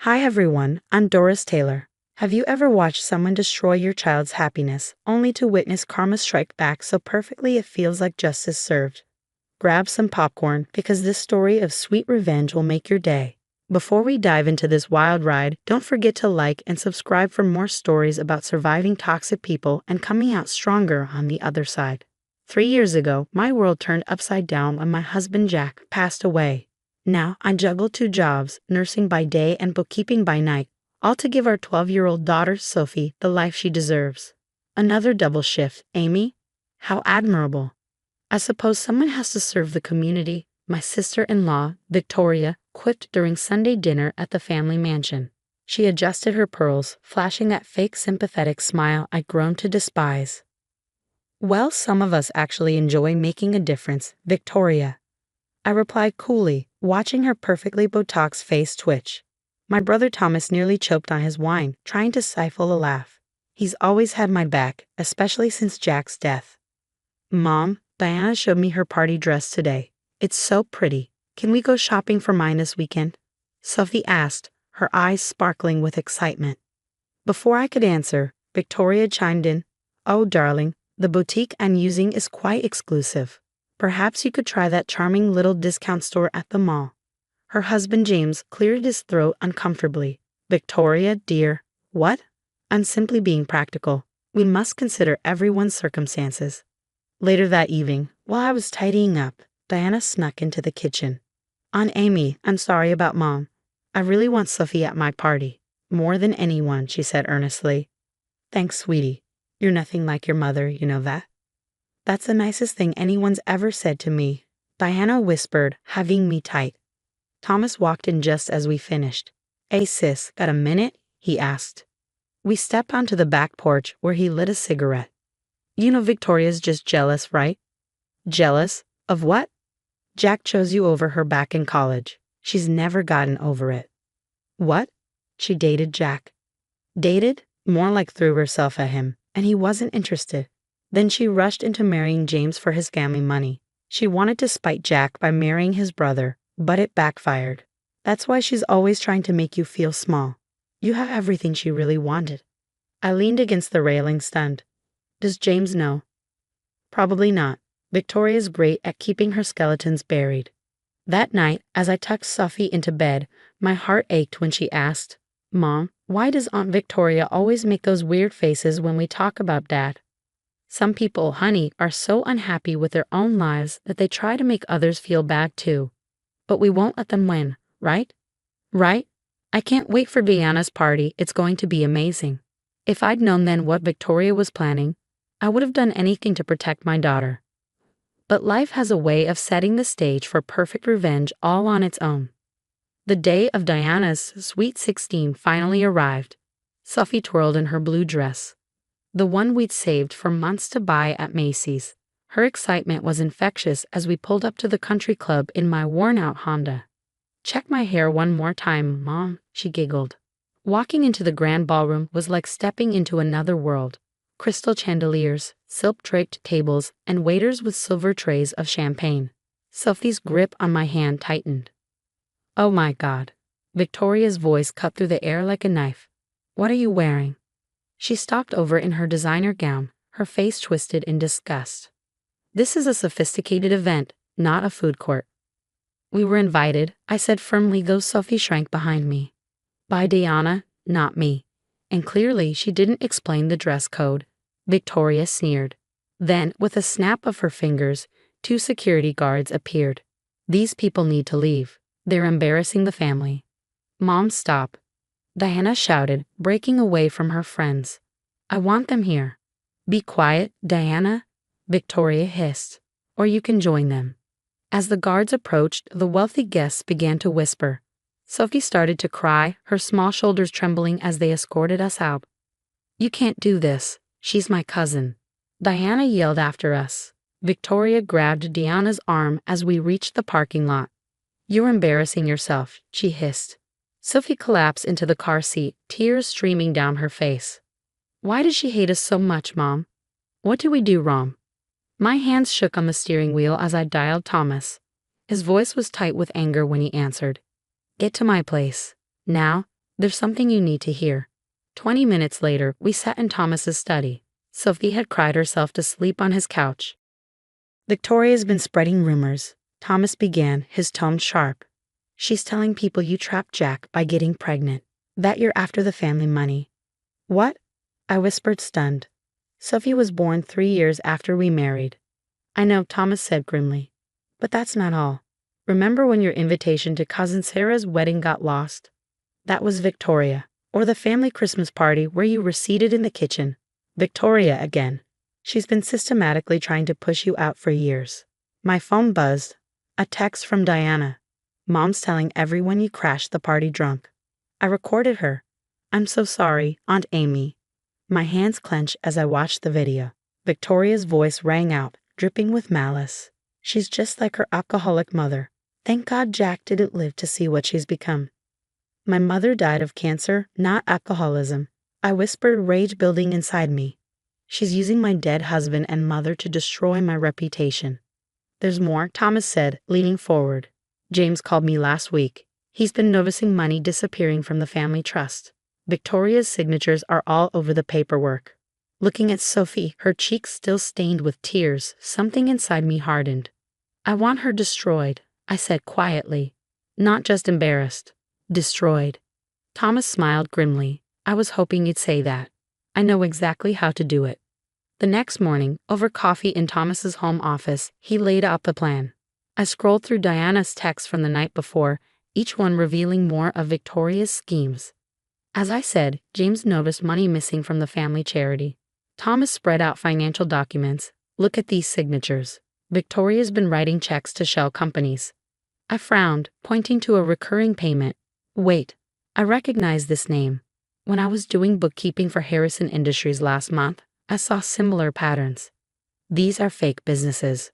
Hi everyone, I'm Doris Taylor. Have you ever watched someone destroy your child's happiness, only to witness karma strike back so perfectly it feels like justice served? Grab some popcorn, because this story of sweet revenge will make your day. Before we dive into this wild ride, don't forget to like and subscribe for more stories about surviving toxic people and coming out stronger on the other side. 3 years ago, my world turned upside down when my husband Jack passed away. Now, I juggle two jobs, nursing by day and bookkeeping by night, all to give our 12-year-old daughter, Sophie, the life she deserves. Another double shift, Amy? How admirable. I suppose someone has to serve the community, my sister-in-law, Victoria, quipped during Sunday dinner at the family mansion. She adjusted her pearls, flashing that fake sympathetic smile I'd grown to despise. Well, some of us actually enjoy making a difference, Victoria, I replied coolly, watching her perfectly Botox face twitch. My brother Thomas nearly choked on his wine, trying to stifle a laugh. He's always had my back, especially since Jack's death. Mom, Diana showed me her party dress today. It's so pretty. Can we go shopping for mine this weekend? Sophie asked, her eyes sparkling with excitement. Before I could answer, Victoria chimed in, "Oh, darling, the boutique I'm using is quite exclusive. Perhaps you could try that charming little discount store at the mall." Her husband James cleared his throat uncomfortably. "Victoria, dear, what?" "I'm simply being practical. We must consider everyone's circumstances." Later that evening, while I was tidying up, Diana snuck into the kitchen. "Aunt Amy, I'm sorry about Mom. I really want Sophie at my party. More than anyone," she said earnestly. "Thanks, sweetie. You're nothing like your mother, you know that." "That's the nicest thing anyone's ever said to me," Diana whispered, hugging me tight. Thomas walked in just as we finished. "Hey sis, got a minute?" he asked. We stepped onto the back porch where he lit a cigarette. "You know Victoria's just jealous, right?" "Jealous? Of what?" "Jack chose you over her back in college. She's never gotten over it." "What? She dated Jack?" "Dated? More like threw herself at him, and he wasn't interested. Then she rushed into marrying James for his family money. She wanted to spite Jack by marrying his brother, but it backfired. That's why she's always trying to make you feel small. You have everything she really wanted." I leaned against the railing, stunned. "Does James know?" "Probably not. Victoria's great at keeping her skeletons buried." That night, as I tucked Sophie into bed, my heart ached when she asked, "Mom, why does Aunt Victoria always make those weird faces when we talk about Dad?" "Some people, honey, are so unhappy with their own lives that they try to make others feel bad too. But we won't let them win, right?" "Right? I can't wait for Diana's party. It's going to be amazing." If I'd known then what Victoria was planning, I would have done anything to protect my daughter. But life has a way of setting the stage for perfect revenge all on its own. The day of Diana's Sweet 16 finally arrived. Sophie twirled in her blue dress, the one we'd saved for months to buy at Macy's. Her excitement was infectious as we pulled up to the country club in my worn-out Honda. "Check my hair one more time, Mom," she giggled. Walking into the grand ballroom was like stepping into another world. Crystal chandeliers, silk-draped tables, and waiters with silver trays of champagne. Sophie's grip on my hand tightened. "Oh my God." Victoria's voice cut through the air like a knife. "What are you wearing?" She stalked over in her designer gown, her face twisted in disgust. "This is a sophisticated event, not a food court." "We were invited," I said firmly, though Sophie shrank behind me. "By Diana, not me." And clearly she didn't explain the dress code. Victoria sneered. Then, with a snap of her fingers, 2 security guards appeared. "These people need to leave. They're embarrassing the family." "Mom, stop," Diana shouted, breaking away from her friends. "I want them here." "Be quiet, Diana," Victoria hissed, "or you can join them." As the guards approached, the wealthy guests began to whisper. Sophie started to cry, her small shoulders trembling as they escorted us out. "You can't do this. She's my cousin," Diana yelled after us. Victoria grabbed Diana's arm as we reached the parking lot. "You're embarrassing yourself," she hissed. Sophie collapsed into the car seat, tears streaming down her face. "Why does she hate us so much, Mom? What did we do wrong?" My hands shook on the steering wheel as I dialed Thomas. His voice was tight with anger when he answered. "Get to my place. Now, There's something you need to hear. 20 minutes later, we sat in Thomas's study. Sophie had cried herself to sleep on his couch. Victoria's been spreading rumors, Thomas began, his tone sharp. She's telling people you trapped Jack by getting pregnant, that you're after the family money. What? I whispered, stunned. Sophie was born 3 years after we married. I know, Thomas said grimly. But that's not all. Remember when your invitation to Cousin Sarah's wedding got lost? That was Victoria. Or the family Christmas party where you were seated in the kitchen. Victoria again. She's been systematically trying to push you out for years. My phone buzzed. A text from Diana. Mom's telling everyone you crashed the party drunk. I recorded her. I'm so sorry, Aunt Amy. My hands clenched as I watched the video. Victoria's voice rang out, dripping with malice. She's just like her alcoholic mother. Thank God Jack didn't live to see what she's become. My mother died of cancer, not alcoholism. I whispered, rage building inside me. She's using my dead husband and mother to destroy my reputation. There's more, Thomas said, leaning forward. James called me last week. He's been noticing money disappearing from the family trust. Victoria's signatures are all over the paperwork. Looking at Sophie, her cheeks still stained with tears, something inside me hardened. I want her destroyed, I said quietly. Not just embarrassed. Destroyed. Thomas smiled grimly. I was hoping you'd say that. I know exactly how to do it. The next morning, over coffee in Thomas's home office, he laid out the plan. I scrolled through Diana's texts from the night before, each one revealing more of Victoria's schemes. As I said, James noticed money missing from the family charity. Thomas spread out financial documents. Look at these signatures. Victoria's been writing checks to shell companies. I frowned, pointing to a recurring payment. Wait, I recognize this name. When I was doing bookkeeping for Harrison Industries last month, I saw similar patterns. These are fake businesses.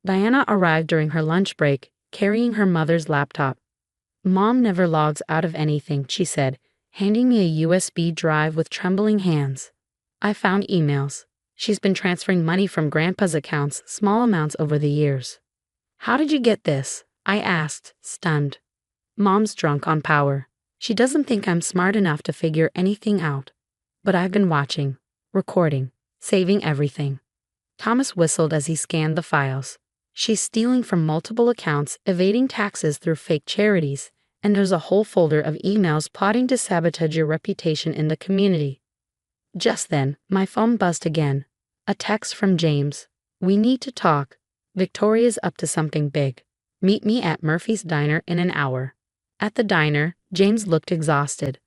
Diana arrived during her lunch break, carrying her mother's laptop. Mom never logs out of anything, she said, handing me a USB drive with trembling hands. I found emails. She's been transferring money from Grandpa's accounts, small amounts over the years. How did you get this? I asked, stunned. Mom's drunk on power. She doesn't think I'm smart enough to figure anything out. But I've been watching, recording, saving everything. Thomas whistled as he scanned the files. She's stealing from multiple accounts, evading taxes through fake charities, and there's a whole folder of emails plotting to sabotage your reputation in the community. Just then, my phone buzzed again. A text from James. We need to talk. Victoria's up to something big. Meet me at Murphy's Diner in an hour. At the diner, James looked exhausted.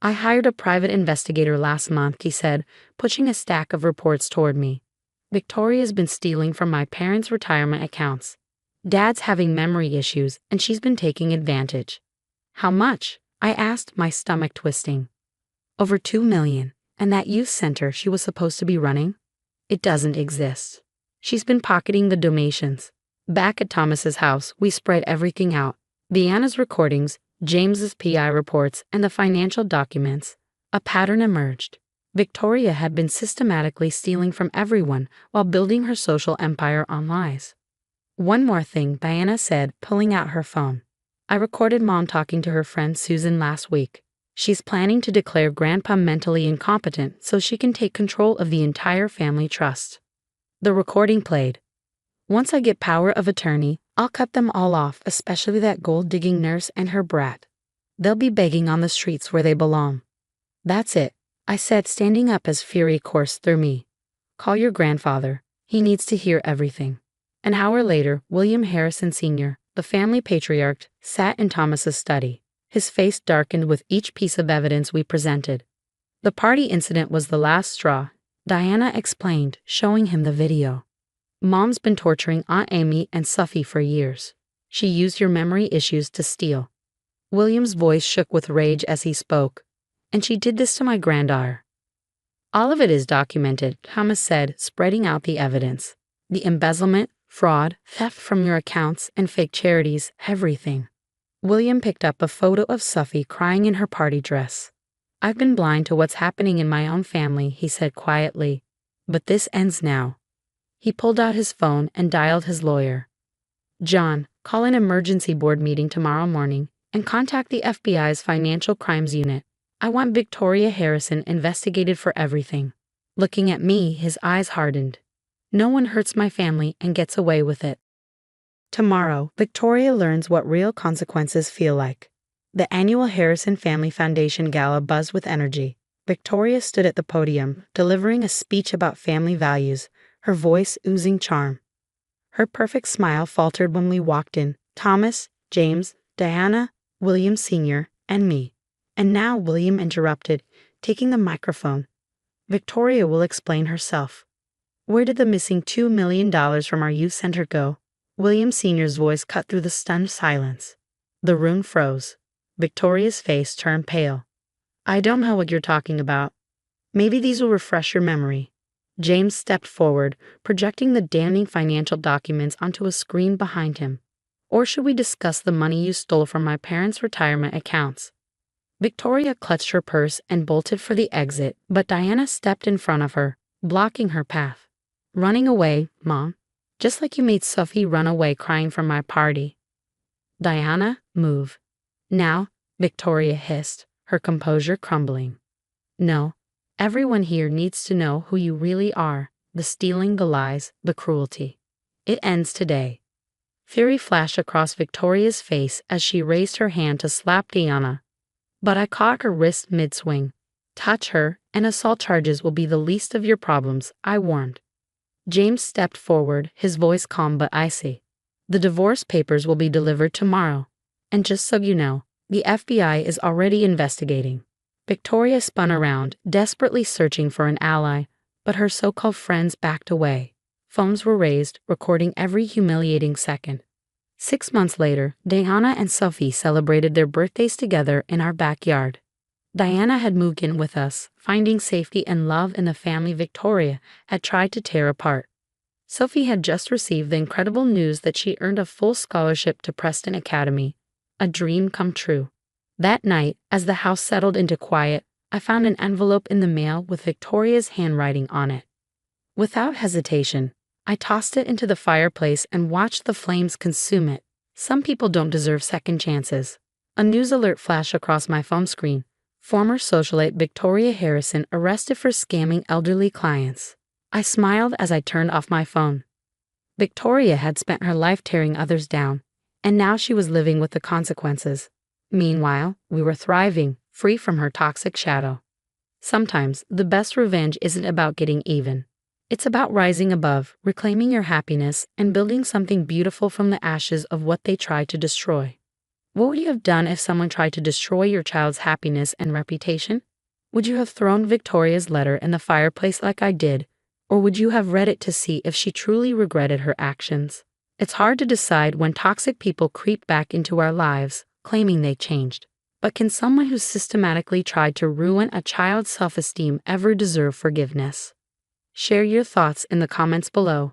I hired a private investigator last month, he said, pushing a stack of reports toward me. Victoria's been stealing from my parents' retirement accounts. Dad's having memory issues, and she's been taking advantage. How much? I asked, my stomach twisting. Over $2 million. And that youth center she was supposed to be running? It doesn't exist. She's been pocketing the donations. Back at Thomas's house, we spread everything out. Deanna's recordings, James's PI reports, and the financial documents. A pattern emerged. Victoria had been systematically stealing from everyone while building her social empire on lies. One more thing, Diana said, pulling out her phone. I recorded Mom talking to her friend Susan last week. She's planning to declare Grandpa mentally incompetent so she can take control of the entire family trust. The recording played. Once I get power of attorney, I'll cut them all off, especially that gold-digging nurse and her brat. They'll be begging on the streets where they belong. That's it, I said, standing up as fury coursed through me. Call your grandfather. He needs to hear everything. An hour later, William Harrison Sr., the family patriarch, sat in Thomas's study. His face darkened with each piece of evidence we presented. The party incident was the last straw, Diana explained, showing him the video. Mom's been torturing Aunt Amy and Sophie for years. She used your memory issues to steal. William's voice shook with rage as he spoke. And she did this to my granddaughter. All of it is documented, Thomas said, spreading out the evidence. The embezzlement, fraud, theft from your accounts, and fake charities, everything. William picked up a photo of Sophie crying in her party dress. I've been blind to what's happening in my own family, he said quietly. But this ends now. He pulled out his phone and dialed his lawyer. John, call an emergency board meeting tomorrow morning. and contact the FBI's Financial Crimes Unit. I want Victoria Harrison investigated for everything." Looking at me, his eyes hardened. "No one hurts my family and gets away with it." Tomorrow, Victoria learns what real consequences feel like. The annual Harrison Family Foundation Gala buzzed with energy. Victoria stood at the podium, delivering a speech about family values, her voice oozing charm. Her perfect smile faltered when we walked in: Thomas, James, Diana, William Sr., and me. And now William interrupted, taking the microphone. "Victoria will explain herself. Where did the missing $2 million from our youth center go?" William Sr.'s voice cut through the stunned silence. The room froze. Victoria's face turned pale. "I don't know what you're talking about." "Maybe these will refresh your memory." James stepped forward, projecting the damning financial documents onto a screen behind him. "Or should we discuss the money you stole from my parents' retirement accounts?" Victoria clutched her purse and bolted for the exit, but Diana stepped in front of her, blocking her path. "Running away, Mom? Just like you made Sophie run away crying from my party." "Diana, move." "Now," Victoria hissed, her composure crumbling. "No. Everyone here needs to know who you really are, the stealing, the lies, the cruelty. It ends today." Fury flashed across Victoria's face as she raised her hand to slap Diana. But I caught her wrist mid-swing. "Touch her, and assault charges will be the least of your problems," I warned. James stepped forward, his voice calm but icy. "The divorce papers will be delivered tomorrow. And just so you know, the FBI is already investigating." Victoria spun around, desperately searching for an ally, but her so-called friends backed away. Phones were raised, recording every humiliating second. 6 months later, Diana and Sophie celebrated their birthdays together in our backyard. Diana had moved in with us, finding safety and love in the family Victoria had tried to tear apart. Sophie had just received the incredible news that she earned a full scholarship to Preston Academy, a dream come true. That night, as the house settled into quiet, I found an envelope in the mail with Victoria's handwriting on it. Without hesitation, I tossed it into the fireplace and watched the flames consume it. Some people don't deserve second chances. A news alert flashed across my phone screen. Former socialite Victoria Harrison arrested for scamming elderly clients. I smiled as I turned off my phone. Victoria had spent her life tearing others down, and now she was living with the consequences. Meanwhile, we were thriving, free from her toxic shadow. Sometimes, the best revenge isn't about getting even. It's about rising above, reclaiming your happiness, and building something beautiful from the ashes of what they tried to destroy. What would you have done if someone tried to destroy your child's happiness and reputation? Would you have thrown Victoria's letter in the fireplace like I did, or would you have read it to see if she truly regretted her actions? It's hard to decide when toxic people creep back into our lives, claiming they changed. But can someone who systematically tried to ruin a child's self-esteem ever deserve forgiveness? Share your thoughts in the comments below.